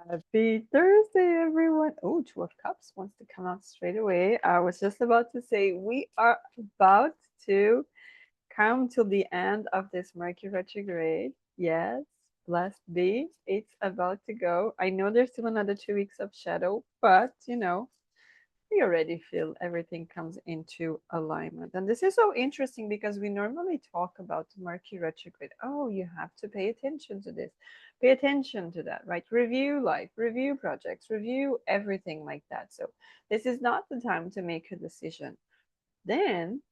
Happy Thursday, everyone. Oh, Two of Cups wants to come out straight away. I was just about to say we are about to come to the end of this Mercury retrograde. Yes, blessed be. It's about to go. I know there's still another 2 weeks of shadow, but we already feel everything comes into alignment. And this is so interesting because we normally talk about Mercury retrograde. Oh, you have to pay attention to this, pay attention to that, right? Review life, review projects, review everything like that. So, this is not the time to make a decision. Then,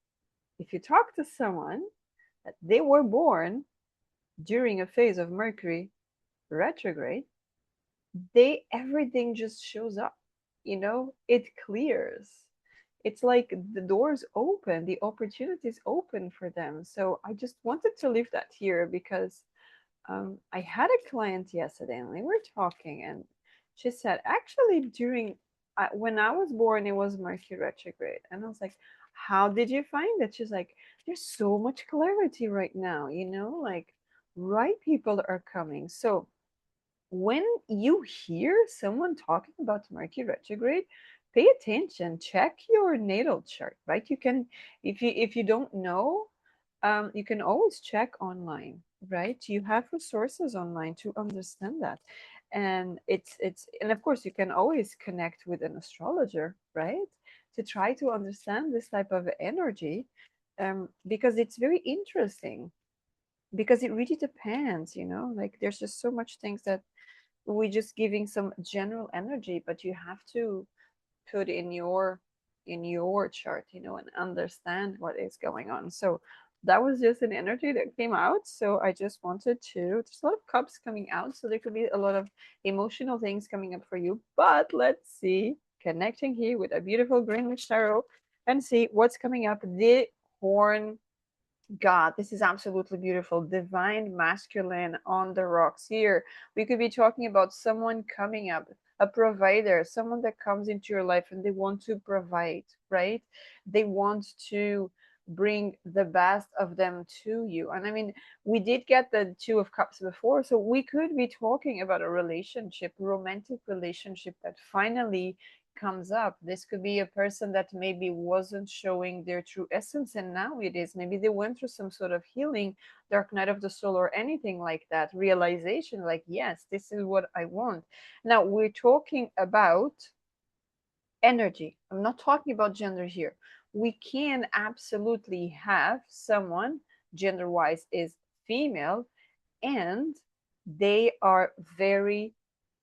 if you talk to someone that they were born during a phase of Mercury retrograde, they everything just shows up, it clears. It's like the doors open, the opportunities open for them. So I just wanted to leave that here because I had a client yesterday and we were talking, and she said, actually, during when I was born, it was Mercury retrograde. And I was like, how did you find it? She's like, there's so much clarity right now, like right people are coming. So when you hear someone talking about Mercury retrograde, pay attention, check your natal chart, right? You can, if you don't know, you can always check online, right? You have resources online to understand that. And and of course you can always connect with an astrologer, right? To try to understand this type of energy, because it's very interesting, because it really depends, like there's just so much things that we're just giving some general energy, but you have to put in your chart, and understand what is going on. So that was just an energy that came out. So I just wanted to, there's a lot of cups coming out, so there could be a lot of emotional things coming up for you. But let's see, connecting here with a beautiful Greenwich tarot and see what's coming up. The Horn God, this is absolutely beautiful. Divine masculine on the rocks. Here, we could be talking about someone coming up, a provider, someone that comes into your life and they want to provide, right? They want to bring the best of them to you. And I mean, we did get the Two of Cups before, so we could be talking about a relationship, romantic relationship that finally comes up. This could be a person that maybe wasn't showing their true essence and now it is. Maybe they went through some sort of healing, dark night of the soul, or anything like that. Realization, like, yes, this is what I want. Now, we're talking about energy. I'm not talking about gender here. We can absolutely have someone, gender wise, is female, and they are very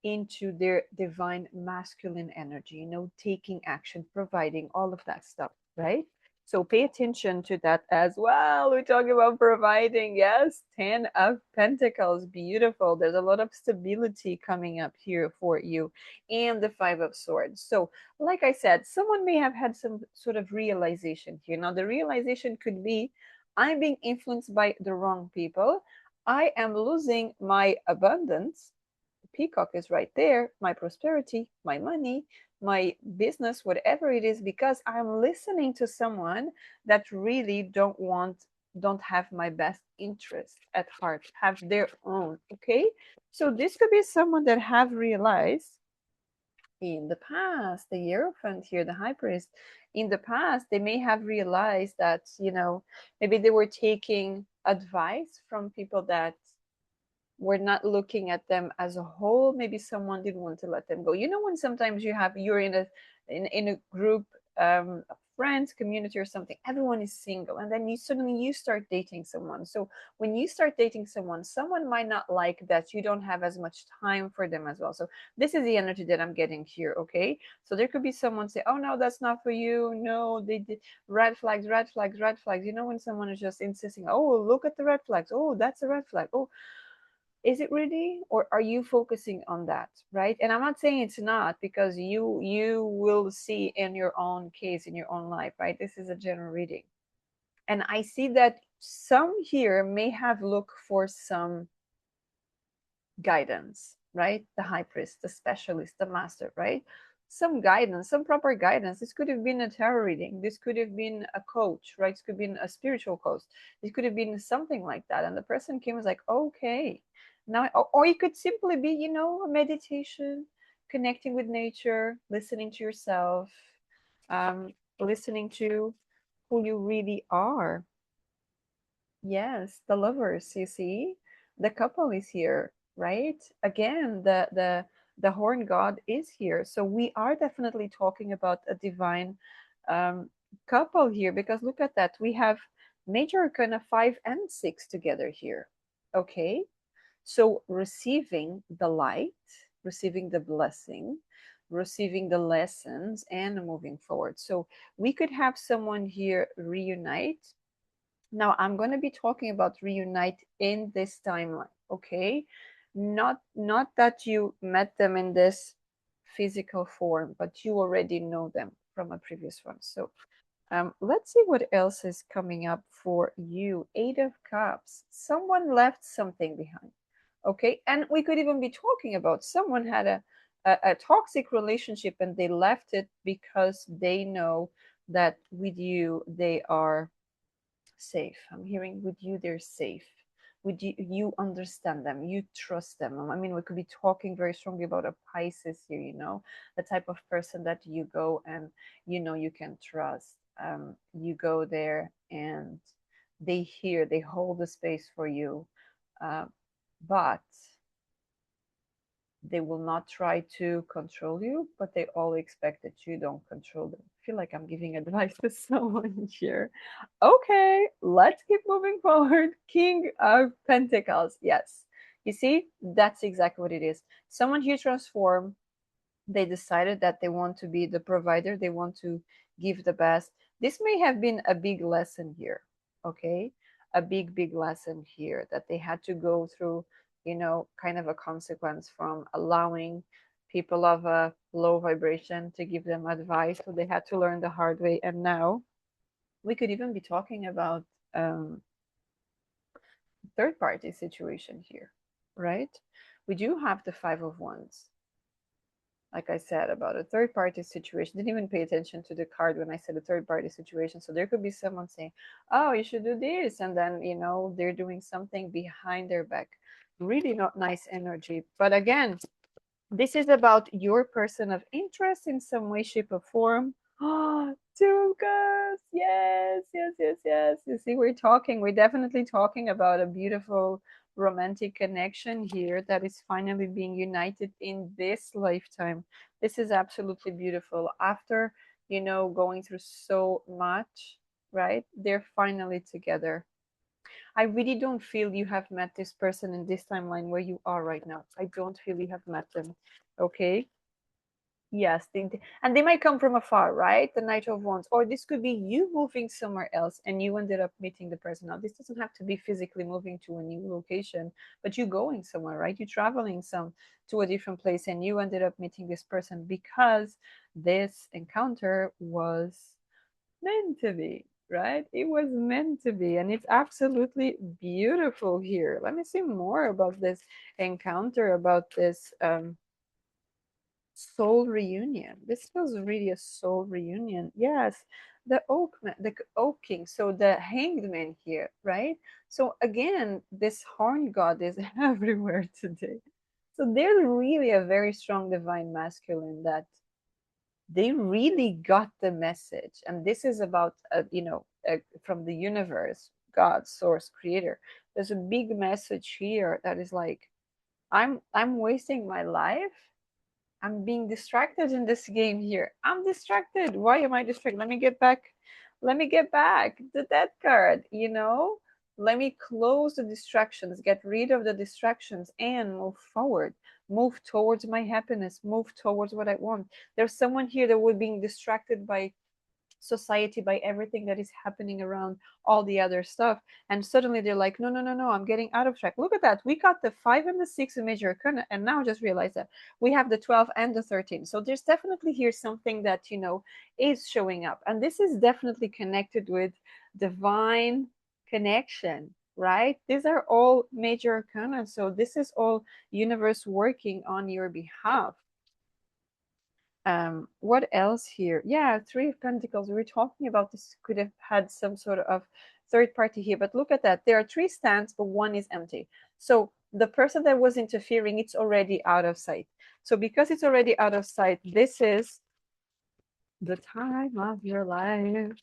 into their divine masculine energy, taking action, providing all of that stuff, right? So pay attention to that as well. We're talking about providing. Yes, 10 of Pentacles. Beautiful. There's a lot of stability coming up here for you. And the Five of Swords. So, like I said, someone may have had some sort of realization here. Now, the realization could be, I'm being influenced by the wrong people. I am losing my abundance. The peacock is right there, my prosperity, my money, my business, whatever it is, because I'm listening to someone that really don't have my best interest at heart, have their own. Okay. So this could be someone that have realized in the past, the Hierophant here, the High Priest, in the past, they may have realized that, maybe they were taking advice from people that were not looking at them as a whole. Maybe someone didn't want to let them go. When sometimes you're in a group, of friends, community or something, everyone is single, and then you start dating someone. So when you start dating someone might not like that you don't have as much time for them as well. So this is the energy that I'm getting here. Okay, so there could be someone say, oh no, that's not for you, no, they did. Red flags, red flags, red flags. When someone is just insisting, oh, look at the red flags, oh, that's a red flag, oh, is it really, or are you focusing on that, right? And I'm not saying it's not, because you will see in your own case, in your own life, right? This is a general reading, and I see that some here may have looked for some guidance, right? The High Priest, the specialist, the master, right? Some guidance, some proper guidance. This could have been a tarot reading, this could have been a coach, right? This could have been a spiritual coach, this could have been something like that. And the person came, was like, okay, Now, or it could simply be, a meditation, connecting with nature, listening to yourself, um, listening to who you really are. Yes, the lovers, you see, the couple is here, right? Again, the horn god is here. So we are definitely talking about a divine um, couple here, because look at that. We have major arcana 5 and 6 together here. Okay. So receiving the light, receiving the blessing, receiving the lessons, and moving forward. So we could have someone here reunite. Now I'm going to be talking about reunite in this timeline, okay? Not that you met them in this physical form, but you already know them from a previous one. So let's see what else is coming up for you. 8 of Cups. Someone left something behind. Okay. And we could even be talking about someone had a toxic relationship and they left it because they know that with you they are safe. I'm hearing with you they're safe. With you, you understand them, you trust them. I mean, we could be talking very strongly about a Pisces here, the type of person that you go and you can trust. You go there and they hear, they hold the space for you. But they will not try to control you, but they all expect that you don't control them. I feel like I'm giving advice to someone here. Okay, let's keep moving forward. King of Pentacles. Yes. You see, that's exactly what it is. Someone here transformed. They decided that they want to be the provider, they want to give the best. This may have been a big lesson here, okay? A big lesson here that they had to go through, kind of a consequence from allowing people of a low vibration to give them advice. So they had to learn the hard way. And now we could even be talking about third party situation here, right? We do have the Five of Wands, like I said, about a third party situation. Didn't even pay attention to the card when I said a third party situation. So there could be someone saying, oh, you should do this. And then, they're doing something behind their back. Really not nice energy. But again, this is about your person of interest in some way, shape, or form. Oh, 2 of Cups. Yes, yes, yes, yes. You see, we're definitely talking about a beautiful romantic connection here that is finally being united in this lifetime. This is absolutely beautiful. After, going through so much, right? They're finally together. I really don't feel you have met this person in this timeline where you are right now. I don't feel you have met them. Okay. Yes, and they might come from afar, right? The Knight of Wands, or this could be you moving somewhere else and you ended up meeting the person. Now, this doesn't have to be physically moving to a new location, but you going somewhere, right? You traveling some to a different place and you ended up meeting this person because this encounter was meant to be, right? It was meant to be, and it's absolutely beautiful here. Let me see more about this encounter, about this soul reunion. This feels really a soul reunion. Yes, the oak king. So the hanged man here, right? So again, this horn god is everywhere today. So there's really a very strong divine masculine that they really got the message, and this is about from the universe, God, source, creator. There's a big message here that is like, I'm wasting my life. I'm being distracted in this game here. I'm distracted. Why am I distracted? Let me get back. Let me get back the death card, Let me close the distractions, get rid of the distractions, and move forward. Move towards my happiness. Move towards what I want. There's someone here that would being distracted by society, by everything that is happening around, all the other stuff, and suddenly they're like, no, no, no, no, I'm getting out of track. Look at that, we got the 5 and the 6 in major arcana, and now just realize that we have the 12 and the 13. So there's definitely here something that is showing up, and this is definitely connected with divine connection, right? These are all major arcana, so this is all universe working on your behalf. What else here? Yeah, 3 of Pentacles. We were talking about this could have had some sort of third party here, but look at that. There are 3 stands, but one is empty. So the person that was interfering, it's already out of sight. So because it's already out of sight, this is the time of your life,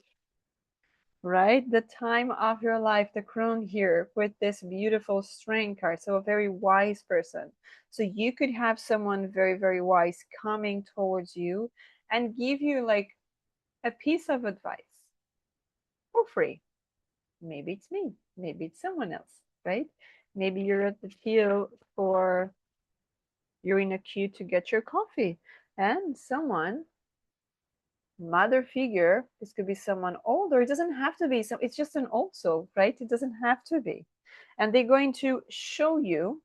right? The time of your life, the crone here with this beautiful strength card. So a very wise person. So you could have someone very, very wise coming towards you and give you like a piece of advice for free. Maybe it's me, maybe it's someone else, right? Maybe you're at the till for, you're in a queue to get your coffee, and someone, mother figure, this could be someone older, it doesn't have to be, so it's just an also, right? It doesn't have to be. And they're going to show you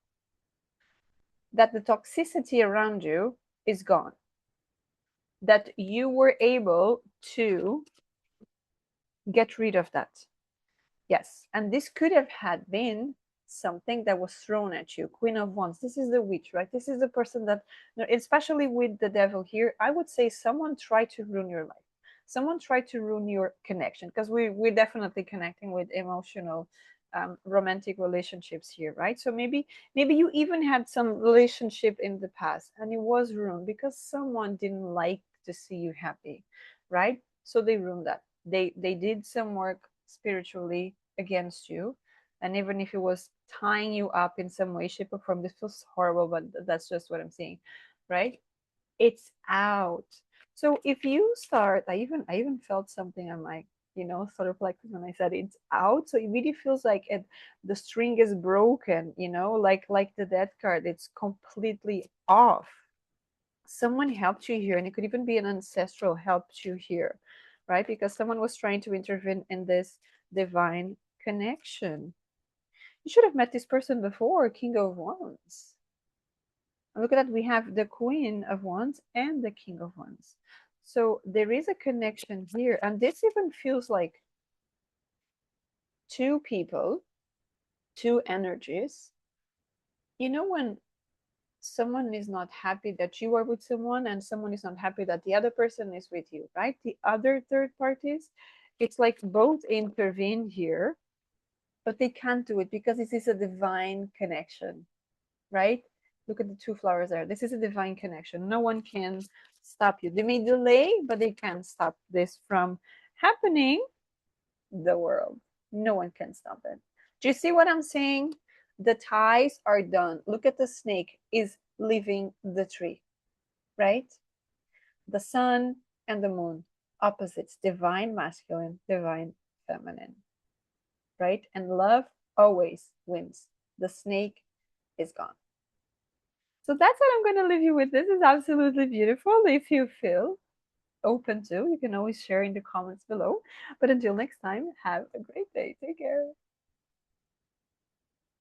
that the toxicity around you is gone, that you were able to get rid of that. Yes, and this could have had been something that was thrown at you. Queen of Wands. This is the witch, right? This is the person that, especially with the devil here, I would say someone tried to ruin your life. Someone tried to ruin your connection, because we're definitely connecting with emotional, romantic relationships here, right? So maybe you even had some relationship in the past and it was ruined because someone didn't like to see you happy, right? So they ruined that. They did some work spiritually against you, and even if it was tying you up in some way, shape, or form, this feels horrible, but that's just what I'm saying, right? It's out. So if you start, I even felt something on my, sort of like when I said it's out, so it really feels like the string is broken, like the death card, it's completely off. Someone helped you here, and it could even be an ancestral helped you here, right? Because someone was trying to intervene in this divine connection. You should have met this person before, King of Wands. And look at that, we have the Queen of Wands and the King of Wands. So there is a connection here, and this even feels like two people, two energies. When someone is not happy that you are with someone and someone is not happy that the other person is with you, right? The other third parties, it's like both intervene here, but they can't do it because this is a divine connection, right? Look at the two flowers there. This is a divine connection. No one can stop you. They may delay, but they can't stop this from happening. The world, no one can stop it. Do you see what I'm saying? The ties are done. Look at the snake is leaving the tree, right? The sun and the moon, opposites, divine masculine, divine feminine, right? And love always wins. The snake is gone. So that's what I'm going to leave you with. This is absolutely beautiful. If you feel open to, you can always share in the comments below. But until next time, have a great day. Take care.